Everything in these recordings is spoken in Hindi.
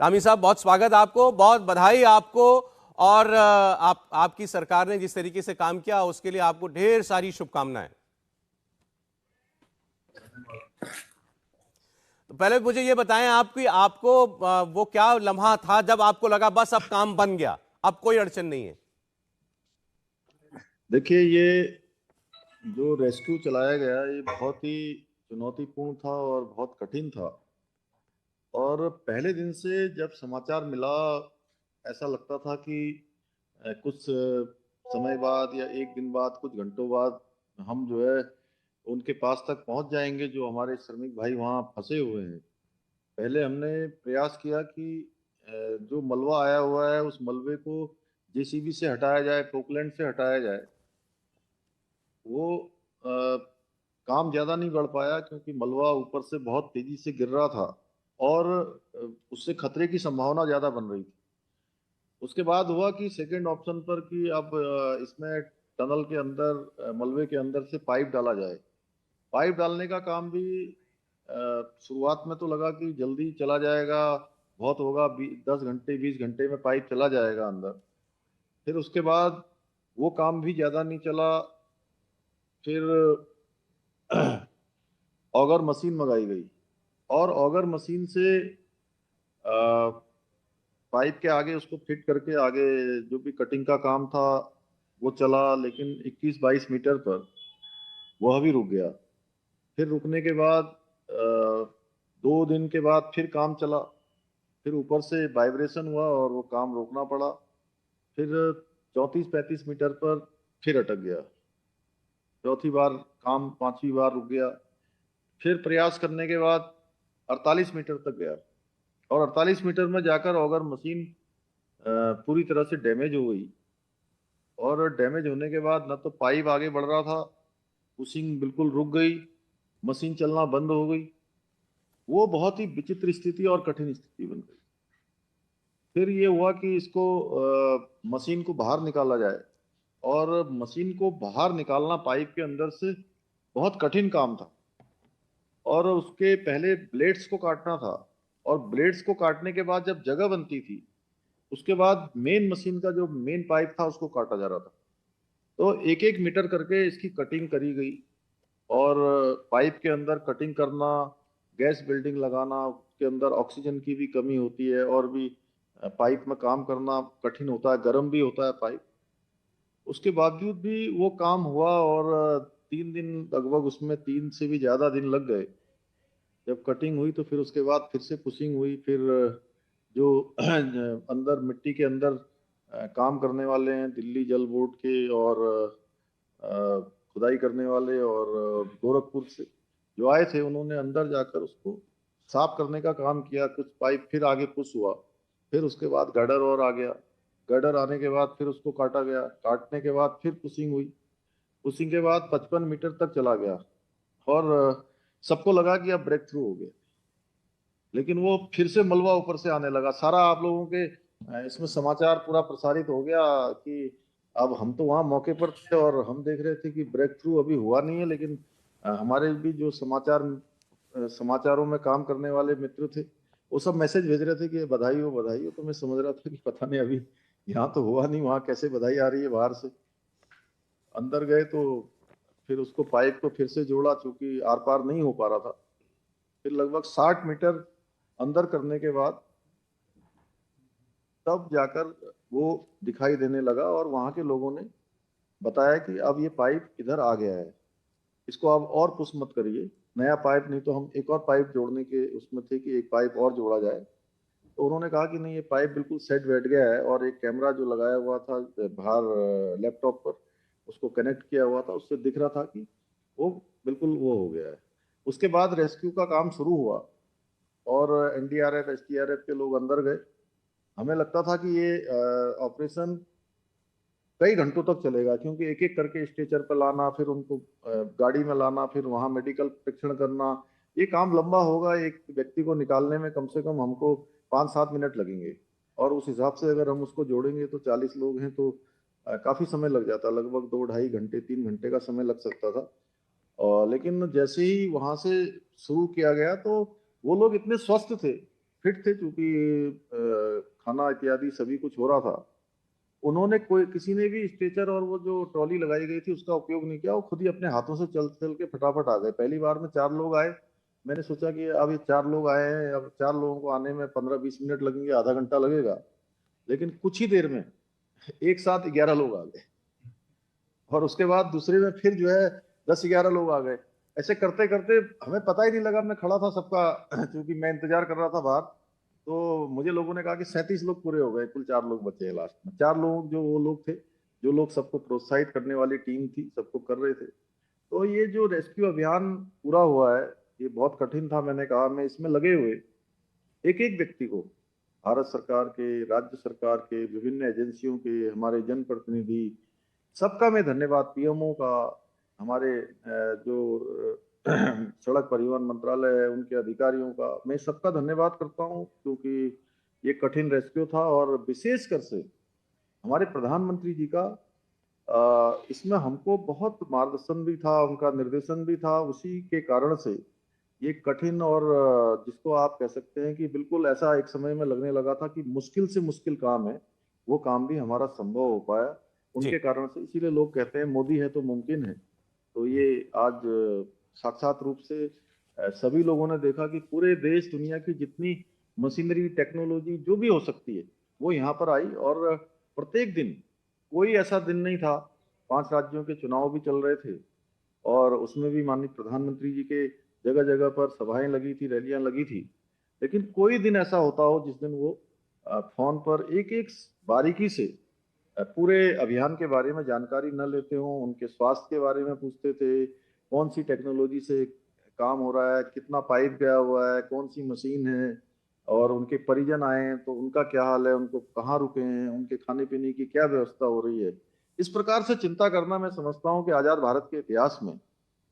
रामी साहब, बहुत स्वागत आपको, बहुत बधाई आपको। और आपकी सरकार ने जिस तरीके से काम किया उसके लिए आपको ढेर सारी शुभकामनाएं। तो पहले मुझे ये बताएं आपको वो क्या लम्हा था जब आपको लगा बस अब काम बन गया, अब कोई अड़चन नहीं है? देखिए, ये जो रेस्क्यू चलाया गया ये बहुत ही चुनौतीपूर्ण था और बहुत कठिन था। और पहले दिन से जब समाचार मिला, ऐसा लगता था कि कुछ समय बाद या एक दिन बाद, कुछ घंटों बाद हम जो है उनके पास तक पहुंच जाएंगे जो हमारे श्रमिक भाई वहां फंसे हुए हैं। पहले हमने प्रयास किया कि जो मलबा आया हुआ है उस मलबे को जेसीबी से हटाया जाए, पोकलैंड से हटाया जाए। वो अ, काम ज्यादा नहीं बढ़ पाया क्योंकि मलबा ऊपर से बहुत तेजी से गिर रहा था और उससे खतरे की संभावना ज्यादा बन रही थी। उसके बाद हुआ कि सेकंड ऑप्शन पर कि अब इसमें टनल के अंदर, मलबे के अंदर से पाइप डाला जाए। पाइप डालने का काम भी शुरुआत में तो लगा कि जल्दी चला जाएगा, बहुत होगा, 10 घंटे 20 घंटे में पाइप चला जाएगा अंदर। फिर उसके बाद वो काम भी ज्यादा नहीं चला। फिर ऑगर मशीन मंगाई गई और ऑगर मशीन से पाइप के आगे उसको फिट करके आगे जो भी कटिंग का काम था वो चला, लेकिन 21-22 मीटर पर वह भी रुक गया। फिर रुकने के बाद 2 दिन के बाद फिर काम चला। फिर ऊपर से वाइब्रेशन हुआ और वो काम रोकना पड़ा। फिर 34-35 मीटर पर फिर अटक गया। चौथी बार काम, 5वीं बार रुक गया। फिर प्रयास करने के बाद 48 मीटर तक गया और 48 मीटर में जाकर ऑगर मशीन पूरी तरह से डैमेज हो गई। और डैमेज होने के बाद न तो पाइप आगे बढ़ रहा था, पुशिंग बिल्कुल रुक गई, मशीन चलना बंद हो गई। वो बहुत ही विचित्र स्थिति और कठिन स्थिति बन गई। फिर ये हुआ कि इसको मशीन को बाहर निकाला जाए। और मशीन को बाहर निकालना पाइप के अंदर से बहुत कठिन काम था। और उसके पहले ब्लेड्स को काटना था और ब्लेड्स को काटने के बाद जब जगह बनती थी उसके बाद मेन मशीन का जो मेन पाइप था उसको काटा जा रहा था। तो एक एक मीटर करके इसकी कटिंग करी गई। और पाइप के अंदर कटिंग करना, गैस बिल्डिंग लगाना, उसके अंदर ऑक्सीजन की भी कमी होती है और भी पाइप में काम करना कठिन होता है, गर्म भी होता है पाइप। उसके बावजूद भी वो काम हुआ और 3 दिन लगभग, उसमें 3 से भी ज्यादा दिन लग गए। जब कटिंग हुई तो फिर उसके बाद फिर से पुशिंग हुई। फिर जो अंदर मिट्टी के अंदर काम करने वाले हैं दिल्ली जल बोर्ड के और खुदाई करने वाले और गोरखपुर से जो आए थे, उन्होंने अंदर जाकर उसको साफ करने का काम किया। कुछ पाइप फिर आगे पुश हुआ। फिर उसके बाद गर्डर और आ गया। गर्डर आने के बाद फिर उसको काटा गया। काटने के बाद फिर पुशिंग हुई। पुशिंग के बाद 55 मीटर तक चला गया और सबको लगा कि अब ब्रेक थ्रू हो गया। लेकिन वो फिर से मलबा ऊपर से आने लगा। सारा आप लोगों के इसमें समाचार पूरा प्रसारित हो गया कि अब हम तो वहां मौके पर थे और हम देख रहे थे कि ब्रेक थ्रू अभी हुआ नहीं है। लेकिन हमारे भी जो समाचारों में काम करने वाले मित्र थे वो सब मैसेज भेज रहे थे कि बधाई हो बधाई हो। तो मैं समझ रहा था कि पता नहीं, अभी यहाँ तो हुआ नहीं, वहां कैसे बधाई आ रही है बाहर से। अंदर गए तो फिर उसको पाइप को फिर से जोड़ा, चूंकि आर पार नहीं हो पा रहा था। फिर लगभग 60 मीटर अंदर करने के बाद तब जाकर वो दिखाई देने लगा और वहां के लोगों ने बताया कि अब ये पाइप इधर आ गया है, इसको अब और पुश मत करिए, नया पाइप, नहीं तो हम एक और पाइप जोड़ने के उसमें थे कि एक पाइप और जोड़ा जाए। तो उन्होंने कहा कि नहीं, ये पाइप बिल्कुल सेट बैठ गया है। और एक कैमरा जो लगाया हुआ था बाहर लैपटॉप पर, उसको कनेक्ट किया हुआ था, उससे दिख रहा था कि वो बिल्कुल वो हो गया है। उसके बाद रेस्क्यू का काम शुरू हुआ और एनडीआरएफ एसडीआरएफ के लोग अंदर गए। हमें लगता था कि ये ऑपरेशन कई घंटों तक चलेगा, क्योंकि एक एक करके स्ट्रेचर पर लाना, फिर उनको गाड़ी में लाना, फिर वहां मेडिकल परीक्षण करना, ये काम लंबा होगा। एक व्यक्ति को निकालने में कम से कम हमको 5-7 मिनट लगेंगे। और उस हिसाब से अगर हम उसको जोड़ेंगे तो 40 लोग हैं तो काफी समय लग जाता, लगभग 2-2.5 घंटे 3 घंटे का समय लग सकता था। और लेकिन जैसे ही वहां से शुरू किया गया तो वो लोग इतने स्वस्थ थे, फिट थे, चूंकि खाना इत्यादि सभी कुछ हो रहा था। उन्होंने किसी ने भी स्ट्रेचर और वो जो ट्रॉली लगाई गई थी उसका उपयोग नहीं किया, वो खुद ही अपने हाथों से चल चल के फटाफट आ गए। पहली बार में 4 लोग आए। मैंने सोचा कि अब ये 4 लोग आए हैं, अब 4 लोगों को आने में 15-20 मिनट लगेंगे, आधा घंटा लगेगा। लेकिन कुछ ही देर में एक साथ 11 लोग आ गए, और उसके बाद दूसरे में फिर जो है 10-11 लोग आ गए। ऐसे करते करते हमें पता ही नहीं लगा, मैं खड़ा था सबका क्योंकि मैं इंतजार कर रहा था बाहर। तो मुझे लोगों ने कहा कि 37 लोग पूरे हो गए, कुल 4 लोग बचे हैं लास्ट में। 4 लोग जो वो लोग थे, जो लोग सबको प्रोत्साहित करने वाली टीम थी, सबको कर रहे थे। तो ये जो रेस्क्यू अभियान पूरा हुआ है, ये बहुत कठिन था। मैंने कहा, मैं इसमें लगे हुए एक एक व्यक्ति को, भारत सरकार के, राज्य सरकार के, विभिन्न एजेंसियों के, हमारे जनप्रतिनिधि, सबका मैं धन्यवाद, पीएमओ का, हमारे जो सड़क परिवहन मंत्रालय है उनके अधिकारियों का, मैं सबका धन्यवाद करता हूं, क्योंकि ये कठिन रेस्क्यू था। और विशेषकर से हमारे प्रधानमंत्री जी का इसमें हमको बहुत मार्गदर्शन भी था, उनका निर्देशन भी था। उसी के कारण से ये कठिन और जिसको आप कह सकते हैं कि बिल्कुल ऐसा एक समय में लगने लगा था कि मुश्किल से मुश्किल काम है, वो काम भी हमारा संभव हो पाया जी। उनके कारण से। इसीलिए लोग कहते हैं मोदी है तो मुमकिन है। तो ये आज साक्षात रूप से सभी लोगों ने देखा कि पूरे देश दुनिया की जितनी मशीनरी, टेक्नोलॉजी जो भी हो सकती है वो यहाँ पर आई। और प्रत्येक दिन, कोई ऐसा दिन नहीं था, 5 राज्यों के चुनाव भी चल रहे थे, और उसमें भी माननीय प्रधानमंत्री जी के जगह जगह पर सभाएं लगी थी, रैलियां लगी थी। लेकिन कोई दिन ऐसा होता हो जिस दिन वो फोन पर एक एक बारीकी से पूरे अभियान के बारे में जानकारी न लेते हो, उनके स्वास्थ्य के बारे में पूछते थे, कौन सी टेक्नोलॉजी से काम हो रहा है, कितना पाइप गया हुआ है, कौन सी मशीन है, और उनके परिजन आए हैं तो उनका क्या हाल है, उनको कहाँ रुके हैं, उनके खाने पीने की क्या व्यवस्था हो रही है। इस प्रकार से चिंता करना, मैं समझता हूँ कि आजाद भारत के इतिहास में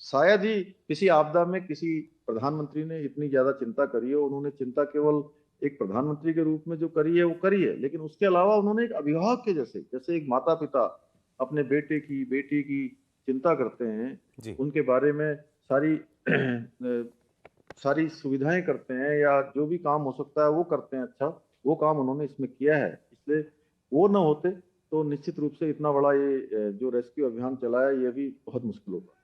शायद ही किसी आपदा में किसी प्रधानमंत्री ने इतनी ज्यादा चिंता करी है। उन्होंने चिंता केवल एक प्रधानमंत्री के रूप में जो करी है वो करी है, लेकिन उसके अलावा उन्होंने एक अभिभावक के जैसे, जैसे एक माता पिता अपने बेटे की, बेटी की चिंता करते हैं, जी। उनके बारे में सारी सारी सुविधाएं करते हैं, या जो भी काम हो सकता है वो करते हैं। अच्छा, वो काम उन्होंने इसमें किया है। इसलिए वो न होते तो निश्चित रूप से इतना बड़ा ये जो रेस्क्यू अभियान चलाया, ये भी बहुत मुश्किल होता।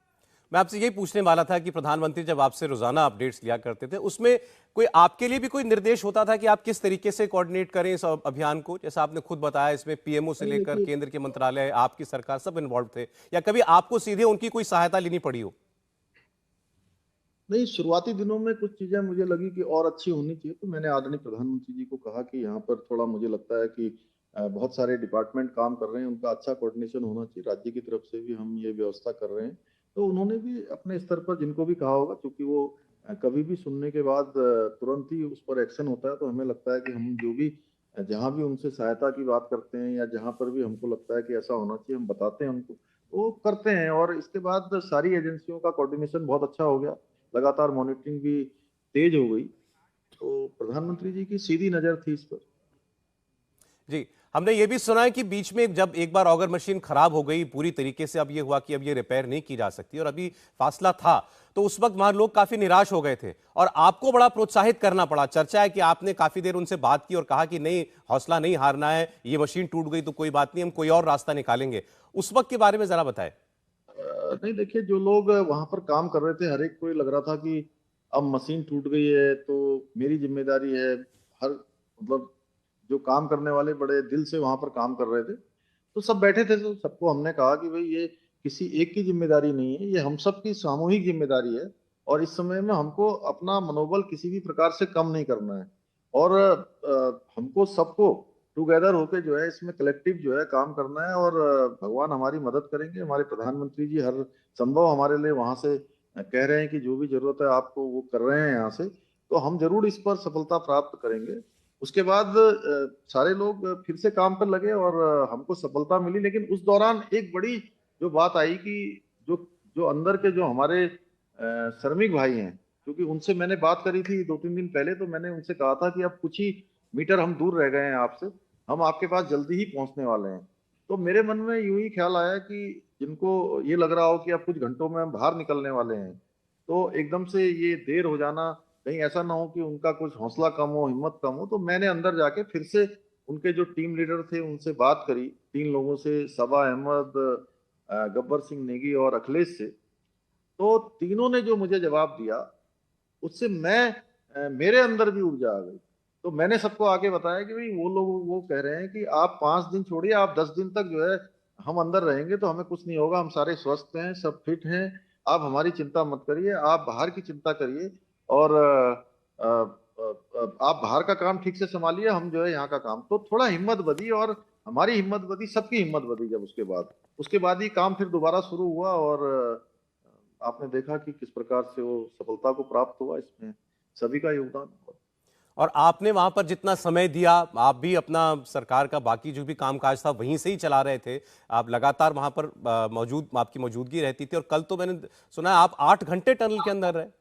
मैं आपसे यही पूछने वाला था कि प्रधानमंत्री जब आपसे रोजाना अपडेट्स लिया करते थे, उसमें कोई आपके लिए भी कोई निर्देश होता था कि आप किस तरीके से कोऑर्डिनेट करें इस अभियान को? जैसा आपने खुद बताया, इसमें पीएमओ से नहीं लेकर देखिए, केंद्र के मंत्रालय, आपकी सरकार, सब इन्वॉल्व थे, या कभी आपको सीधे उनकी कोई सहायता लेनी पड़ी हो? नहीं, शुरुआती दिनों में कुछ चीजें मुझे लगी कि और अच्छी होनी चाहिए, तो मैंने आदरणीय प्रधानमंत्री जी को कहा कि यहाँ पर थोड़ा मुझे लगता है कि बहुत सारे डिपार्टमेंट काम कर रहे हैं, उनका अच्छा कोऑर्डिनेशन होना चाहिए, राज्य की तरफ से भी हम ये व्यवस्था कर रहे हैं। तो उन्होंने भी अपने स्तर पर जिनको भी कहा होगा, क्योंकि वो कभी भी सुनने के बाद तुरंत ही उस पर एक्शन होता है, तो हमें लगता है कि हम जो भी जहाँ भी उनसे सहायता की बात करते हैं, या जहाँ पर भी हमको लगता है कि ऐसा होना चाहिए, हम बताते हैं उनको, वो करते हैं। और इसके बाद सारी एजेंसियों का कोऑर्डिनेशन बहुत अच्छा हो गया, लगातार मॉनिटरिंग भी तेज हो गई। तो प्रधानमंत्री जी की सीधी नजर थी इस पर। जी। हमने ये भी सुना है कि बीच में जब एक बार ऑगर मशीन खराब हो गई पूरी तरीके से, अब ये हुआ कि अब ये रिपेयर नहीं की जा सकती और अभी फासला था, तो उस वक्त वहां लोग काफी निराश हो गए थे और आपको बड़ा प्रोत्साहित करना पड़ा। चर्चा है कि आपने काफी देर उनसे बात की और कहा कि नहीं, हौसला नहीं हारना है, ये मशीन टूट गई तो कोई बात नहीं, हम कोई और रास्ता निकालेंगे। उस वक्त के बारे में जरा बताएं। नहीं देखिए, जो लोग वहां पर काम कर रहे थे, हर एक को ये लग रहा था कि अब मशीन टूट गई है तो मेरी जिम्मेदारी है। हर मतलब जो काम करने वाले बड़े दिल से वहां पर काम कर रहे थे, तो सब बैठे थे। तो सबको हमने कहा कि भाई, ये किसी एक की जिम्मेदारी नहीं है, ये हम सब की सामूहिक जिम्मेदारी है। और इस समय में हमको अपना मनोबल किसी भी प्रकार से कम नहीं करना है। और हमको सबको टुगेदर होके जो है इसमें कलेक्टिव जो है काम करना है। और भगवान हमारी मदद करेंगे। हमारे प्रधानमंत्री जी हर संभव हमारे लिए वहां से कह रहे हैं कि जो भी जरूरत है आपको वो कर रहे हैं यहाँ से, तो हम जरूर इस पर सफलता प्राप्त करेंगे। उसके बाद सारे लोग फिर से काम पर लगे और हमको सफलता मिली। लेकिन उस दौरान एक बड़ी जो बात आई कि जो जो अंदर के जो हमारे श्रमिक भाई हैं, क्योंकि उनसे मैंने बात करी थी 2-3 दिन पहले, तो मैंने उनसे कहा था कि अब कुछ ही मीटर हम दूर रह गए हैं आपसे, हम आपके पास जल्दी ही पहुंचने वाले हैं। तो मेरे मन में यूं ही ख्याल आया कि जिनको ये लग रहा हो कि अब कुछ घंटों में हम बाहर निकलने वाले हैं, तो एकदम से ये देर हो जाना कहीं ऐसा ना हो कि उनका कुछ हौसला कम हो, हिम्मत कम हो। तो मैंने अंदर जाके फिर से उनके जो टीम लीडर थे उनसे बात करी, 3 लोगों से, सबा अहमद, गब्बर सिंह नेगी और अखिलेश से। तो तीनों ने जो मुझे जवाब दिया, उससे मेरे अंदर भी ऊर्जा आ गई। तो मैंने सबको आके बताया कि भाई वो लोग वो कह रहे हैं कि आप 5 दिन छोड़िए, आप 10 दिन तक जो है हम अंदर रहेंगे तो हमें कुछ नहीं होगा, हम सारे स्वस्थ हैं, सब फिट हैं, आप हमारी चिंता मत करिए, आप बाहर की चिंता करिए और आप बाहर का काम ठीक से संभालिए, हम जो है यहाँ का काम। तो थोड़ा हिम्मत बधी और हमारी हिम्मत बधी, सबकी हिम्मत बधी। जब उसके बाद ही काम फिर दोबारा शुरू हुआ और आपने देखा कि किस प्रकार से वो सफलता को प्राप्त हुआ। इसमें सभी का योगदान हुआ। और आपने वहां पर जितना समय दिया, आप भी अपना सरकार का बाकी जो भी कामकाज था वहीं से ही चला रहे थे। आप लगातार वहां पर आपकी मौजूदगी रहती थी। और कल तो मैंने सुना है आप 8 घंटे टनल के अंदर रहे।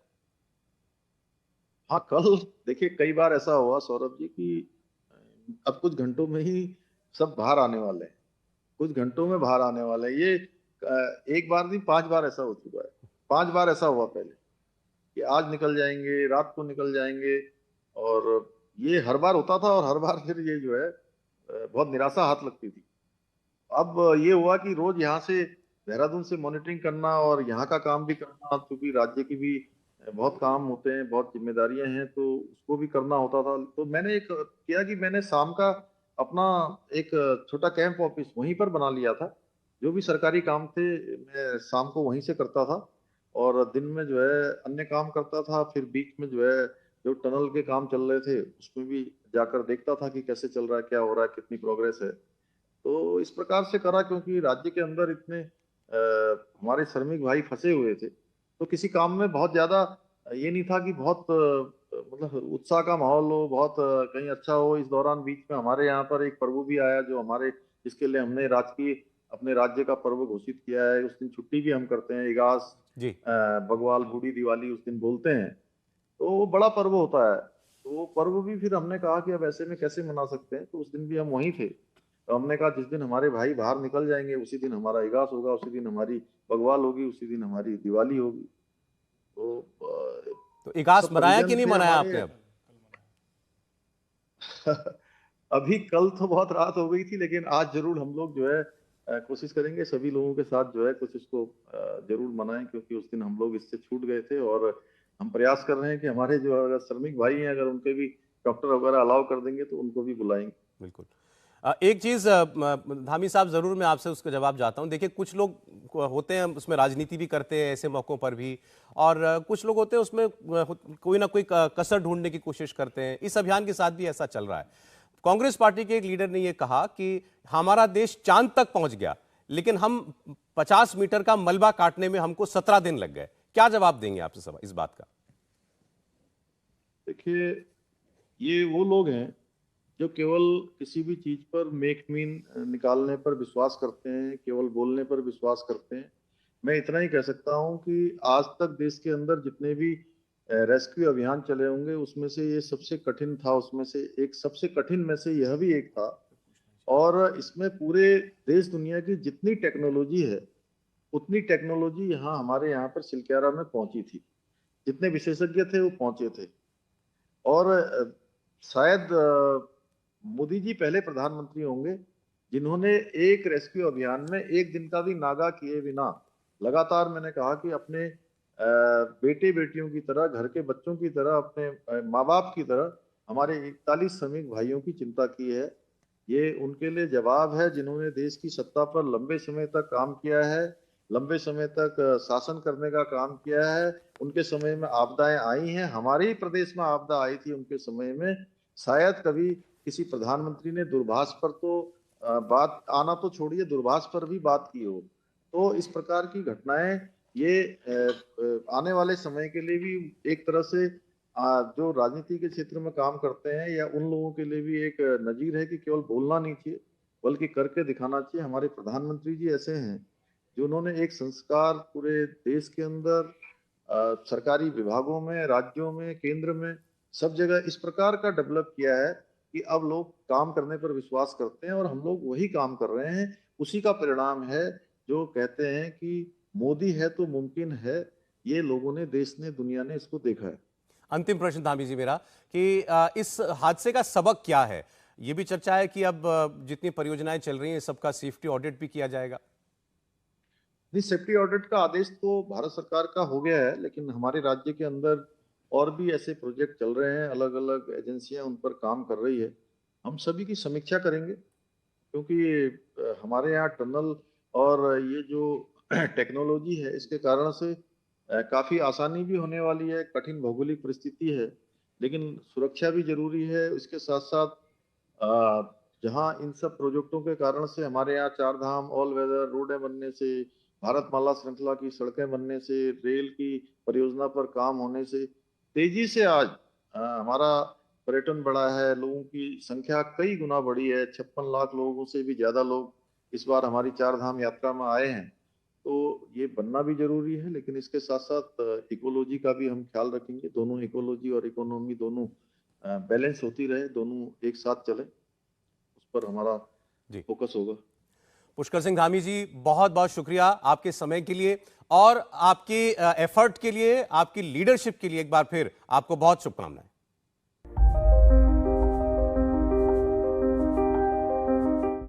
हाँ, कल देखिए कई बार ऐसा हुआ सौरभ जी कि अब कुछ घंटों में ही सब बाहर आने वाले हैं, कुछ घंटों में बाहर आने वाले हैं। ये एक बार नहीं, 5 बार ऐसा हो चुका है। 5 बार ऐसा हुआ पहले कि आज निकल जाएंगे, रात को निकल जाएंगे। और ये हर बार होता था और हर बार फिर ये जो है बहुत निराशा हाथ लगती थी। अब ये हुआ कि रोज यहाँ से देहरादून से मॉनिटरिंग करना और यहाँ का काम भी करना, क्योंकि राज्य की भी बहुत काम होते हैं, बहुत जिम्मेदारियां हैं, तो उसको भी करना होता था। तो मैंने एक किया कि मैंने शाम का अपना एक छोटा कैंप ऑफिस वहीं पर बना लिया था। जो भी सरकारी काम थे मैं शाम को वहीं से करता था और दिन में जो है अन्य काम करता था। फिर बीच में जो है जो टनल के काम चल रहे थे उसमें भी जाकर देखता था कि कैसे चल रहा है, क्या हो रहा है, कितनी प्रोग्रेस है। तो इस प्रकार से करा, क्योंकि राज्य के अंदर इतने हमारे श्रमिक भाई फंसे हुए थे। तो किसी काम में बहुत ज्यादा ये नहीं था कि बहुत मतलब उत्साह का माहौल हो, बहुत कहीं अच्छा हो। इस दौरान बीच में हमारे यहाँ पर एक पर्व भी आया जो हमारे, जिसके लिए हमने राजकीय अपने राज्य का पर्व घोषित किया है। उस दिन छुट्टी भी हम करते हैं, इगास, जी। बग्वाल, बूढ़ी दिवाली उस दिन बोलते हैं। तो वो बड़ा पर्व होता है। तो वो पर्व भी फिर हमने कहा कि अब ऐसे में कैसे मना सकते हैं, तो उस दिन भी हम वहीं थे। तो हमने कहा जिस दिन हमारे भाई बाहर निकल जाएंगे उसी दिन हमारा इगास होगा, उसी दिन हमारी बग्वाल होगी, उसी दिन हमारी दिवाली होगी। तो तो इगास सब मनाया कि परिजन नहीं थे मनाया हमारे। आपने अब? अभी कल तो बहुत रात हो गई थी, लेकिन आज जरूर हम लोग जो है कोशिश करेंगे सभी लोगों के साथ जो है कुछ इसको जरूर मनाएं, क्योंकि उस दिन हम लोग इससे छूट गए थे। और हम प्रयास कर रहे हैं कि हमारे जो अगर श्रमिक भाई हैं, अगर उनके भी डॉक्टर वगैरह अलाउ कर देंगे तो उनको भी बुलाएंगे। बिल्कुल। एक चीज धामी साहब, जरूर मैं आपसे उसका जवाब चाहता हूं। देखिए, कुछ लोग होते हैं उसमें राजनीति भी करते हैं ऐसे मौकों पर भी, और कुछ लोग होते हैं उसमें कोई ना कोई कसर ढूंढने की कोशिश करते हैं। इस अभियान के साथ भी ऐसा चल रहा है। कांग्रेस पार्टी के एक लीडर ने यह कहा कि हमारा देश चांद तक पहुंच गया, लेकिन हम 50 मीटर का मलबा काटने में हमको 17 दिन लग गए। क्या जवाब देंगे आप इस बात का? देखिए, ये वो लोग हैं जो केवल किसी भी चीज पर मेक मीन निकालने पर विश्वास करते हैं, केवल बोलने पर विश्वास करते हैं। मैं इतना ही कह सकता हूं कि आज तक देश के अंदर जितने भी रेस्क्यू अभियान चले होंगे उसमें से ये सबसे कठिन था, उसमें से एक सबसे कठिन में से यह भी एक था। और इसमें पूरे देश दुनिया की जितनी टेक्नोलॉजी है उतनी टेक्नोलॉजी यहाँ हमारे यहाँ पर सिलक्यारा में पहुंची थी। जितने विशेषज्ञ थे वो पहुंचे थे। और शायद मोदी जी पहले प्रधानमंत्री होंगे जिन्होंने एक रेस्क्यू अभियान में एक दिन का भी नागा किए बिना लगातार, मैंने कहा कि अपने बेटे बेटियों की तरह, घर के बच्चों की तरह, अपने माँ बाप की तरह हमारे 41 श्रमिक भाइयों की चिंता की है। ये उनके लिए जवाब है जिन्होंने देश की सत्ता पर लंबे समय तक काम किया है, लंबे समय तक शासन करने का काम किया है। उनके समय में आपदाएं आई हैं, हमारे ही प्रदेश में आपदा आई थी उनके समय में। शायद कभी किसी प्रधानमंत्री ने दूरभाष पर तो बात आना तो छोड़िए, दूरभाष पर भी बात की हो। तो इस प्रकार की घटनाएं ये आने वाले समय के लिए भी एक तरह से जो राजनीति के क्षेत्र में काम करते हैं या उन लोगों के लिए भी एक नजीर है कि केवल बोलना नहीं चाहिए बल्कि करके दिखाना चाहिए। हमारे प्रधानमंत्री जी ऐसे हैं जो उन्होंने एक संस्कार पूरे देश के अंदर सरकारी विभागों में, राज्यों में, केंद्र में, सब जगह इस प्रकार का डेवलप किया है कि अब लोग काम करने पर विश्वास करते हैं और हम लोग वही काम कर रहे हैं। उसी का परिणाम है जो कहते हैं कि मोदी है तो मुमकिन है। ये लोगों ने, देश ने, दुनिया ने इसको देखा है। अंतिम प्रश्न धामी जी मेरा कि इस हादसे का सबक क्या है? ये भी चर्चा है कि अब जितनी परियोजनाएं चल रही हैं सबका सेफ्टी ऑडिट भी किया जाएगा। नहीं, सेफ्टी ऑडिट का आदेश तो भारत सरकार का हो गया है, लेकिन हमारे राज्य के अंदर और भी ऐसे प्रोजेक्ट चल रहे हैं, अलग अलग एजेंसियां उन पर काम कर रही है। हम सभी की समीक्षा करेंगे, क्योंकि हमारे यहाँ टनल और ये जो टेक्नोलॉजी है इसके कारण से काफी आसानी भी होने वाली है। कठिन भौगोलिक परिस्थिति है, लेकिन सुरक्षा भी जरूरी है। इसके साथ साथ जहां इन सब प्रोजेक्टों के कारण से हमारे यहाँ चार धाम ऑल वेदर रोडें बनने से, भारतमाला श्रृंखला की सड़कें बनने से, रेल की परियोजना पर काम होने से तेजी से आज हमारा पर्यटन बढ़ा है। लोगों की संख्या कई गुना बढ़ी है। 56 लाख लोगों से भी ज्यादा लोग इस बार हमारी चार धाम यात्रा में आए हैं। तो ये बनना भी जरूरी है, लेकिन इसके साथ साथ इकोलॉजी का भी हम ख्याल रखेंगे। दोनों इकोलॉजी और इकोनॉमी दोनों बैलेंस होती रहे, दोनों एक साथ चले, उस पर हमारा जी, फोकस होगा। पुष्कर सिंह धामी जी, बहुत बहुत शुक्रिया आपके समय के लिए और आपके एफर्ट के लिए, आपकी लीडरशिप के लिए। एक बार फिर आपको बहुत शुभकामनाएं।